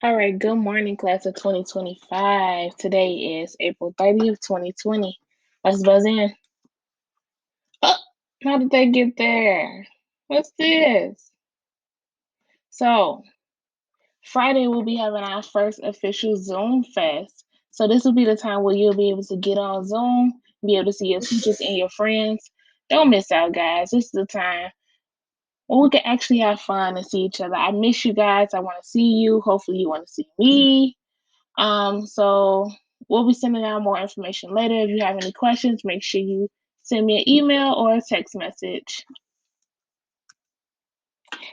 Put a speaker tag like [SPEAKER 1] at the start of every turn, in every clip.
[SPEAKER 1] All right, good morning, class of 2025. Today is April 30th, 2020. Let's buzz in. Oh, how did they get there? What's this? So, Friday we'll be having our first official Zoom fest. So, this will be the time where you'll be able to get on Zoom, be able to see your teachers and your friends. Don't miss out, guys. This is the time when we can actually have fun and see each other. I miss you guys. I want to see you. Hopefully, you want to see me. So we'll be sending out more information later. If you have any questions, make sure you send me an email or a text message.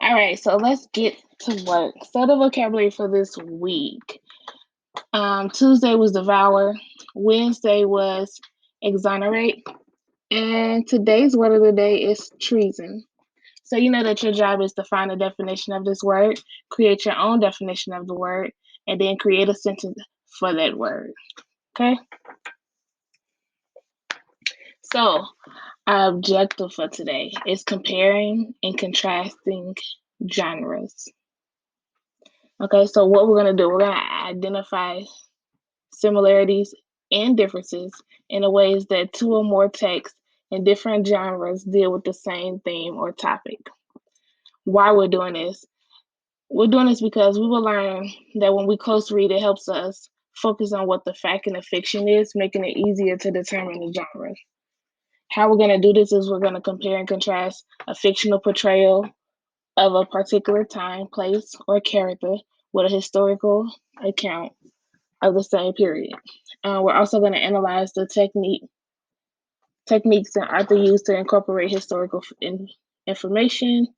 [SPEAKER 1] All right, so let's get to work. So the vocabulary for this week. Tuesday was devour, Wednesday was exonerate, and today's word of the day is treason. So you know that your job is to find a definition of this word, create your own definition of the word, and then create a sentence for that word. Okay? So our objective for today is comparing and contrasting genres. Okay, so what we're going to do, we're going to identify similarities and differences in the ways that two or more texts in different genres deal with the same theme or topic. Why we're doing this? We're doing this because we will learn that when we close read, it helps us focus on what the fact and the fiction is, making it easier to determine the genre. How we're going to do this is we're going to compare and contrast a fictional portrayal of a particular time, place, or character with a historical account of the same period. We're also going to analyze the techniques that author used to incorporate historical information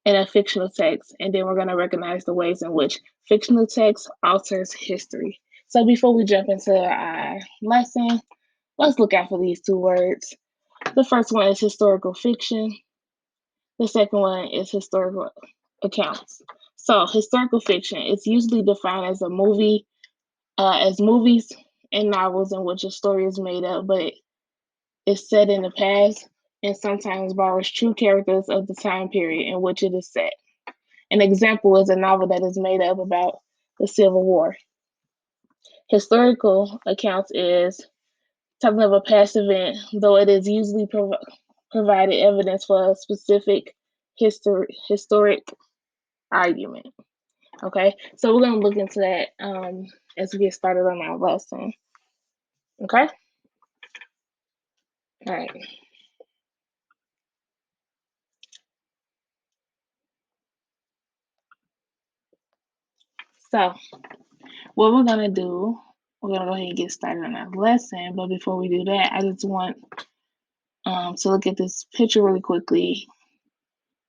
[SPEAKER 1] in a fictional text, and then we're going to recognize the ways in which fictional text alters history. So before we jump into our lesson, let's look out for these two words. The first one is historical fiction. The second one is historical accounts. So historical fiction is usually defined as as movies and novels in which a story is made up, but it's set in the past and sometimes borrows true characters of the time period in which it is set. An example is a novel that is made up about the Civil War. Historical accounts is talking of a past event, though it is usually provided evidence for a specific historic argument. Okay, so we're going to look into that as we get started on our lesson. Okay, all right. So, what we're going to do, we're going to go ahead and get started on our lesson. But before we do that, I just want to look at this picture really quickly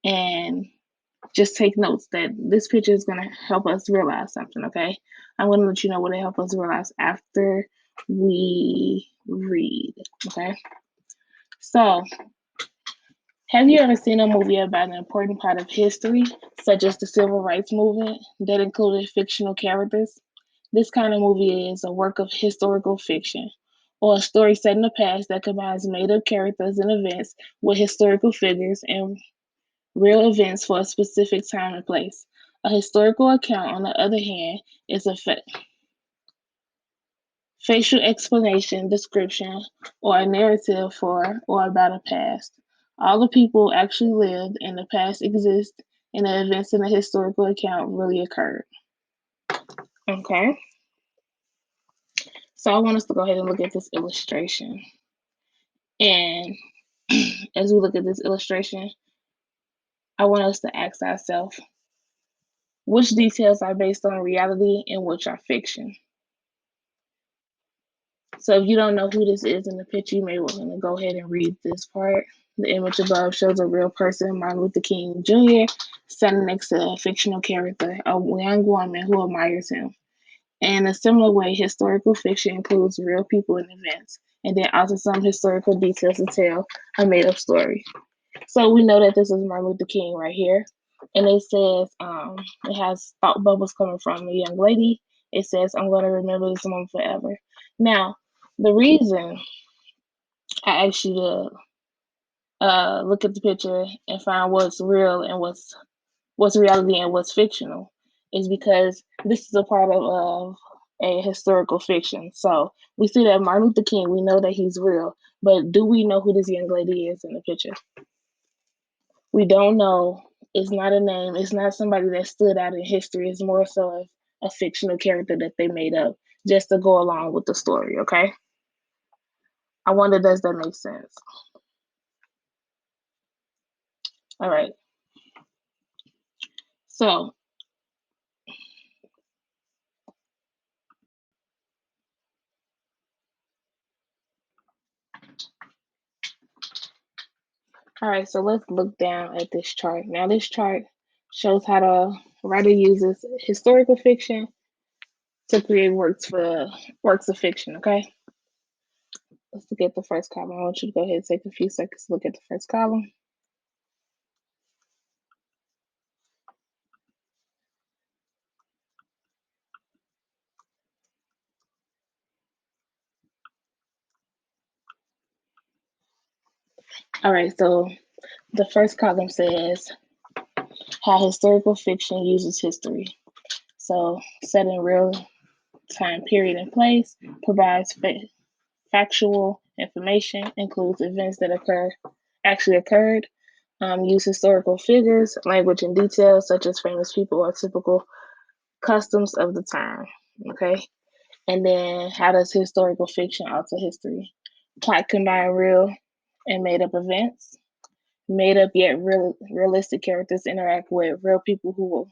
[SPEAKER 1] and just take notes that this picture is going to help us realize something. Okay, I'm going to let you know what it helps us realize after we read. Okay, so have you ever seen a movie about an important part of history, such as the Civil Rights Movement, that included fictional characters? This kind of movie is a work of historical fiction, or a story set in the past that combines made up characters and events with historical figures and real events for a specific time and place. A historical account, on the other hand, is a facial explanation, description, or a narrative for or about a past. All the people actually lived and the past exists, and the events in the historical account really occurred. Okay, so I want us to go ahead and look at this illustration. And as we look at this illustration, I want us to ask ourselves which details are based on reality and which are fiction. So if you don't know who this is in the picture, you may want to go ahead and read this part. The image above shows a real person, Martin Luther King Jr., standing next to a fictional character, a young woman who admires him. In a similar way, historical fiction includes real people and events, and then also some historical details to tell a made-up story. So we know that this is Martin Luther King right here, and it says it has thought bubbles coming from a young lady. It says, "I'm going to remember this moment forever." Now, the reason I asked you to look at the picture and find what's real and what's reality and what's fictional is because this is a part of a historical fiction. So we see that Martin Luther King, we know that he's real, but do we know who this young lady is in the picture? We don't know. It's not a name. It's not somebody that stood out in history. It's more so a fictional character that they made up just to go along with the story, okay? I wonder, does that make sense? All right. So, all right, so let's look down at this chart. Now, this chart shows how the writer uses historical fiction to create works of fiction, okay? Let's look at the first column. I want you to go ahead and take a few seconds to look at the first column. All right, so the first column says how historical fiction uses history. So, set in real time period and place, provides factual information, includes events that actually occurred, use historical figures, language, and details such as famous people or typical customs of the time. Okay, and then how does historical fiction alter history? Plot combine real and made up events. Made up yet realistic characters interact with real people who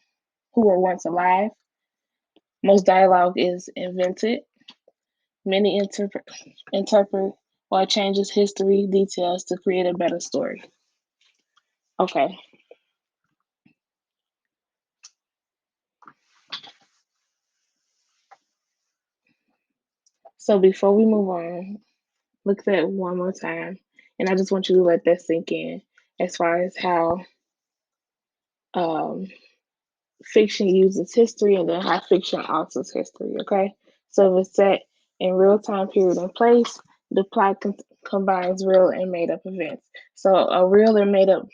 [SPEAKER 1] were once alive. Most dialogue is invented. Many interpret or changes history details to create a better story. Okay, so before we move on, look at that one more time, and I just want you to let that sink in as far as how um, fiction uses history and then how fiction alters history. Okay, so if it's set in real time period and place, the plot combines real and made up events. So a real and made up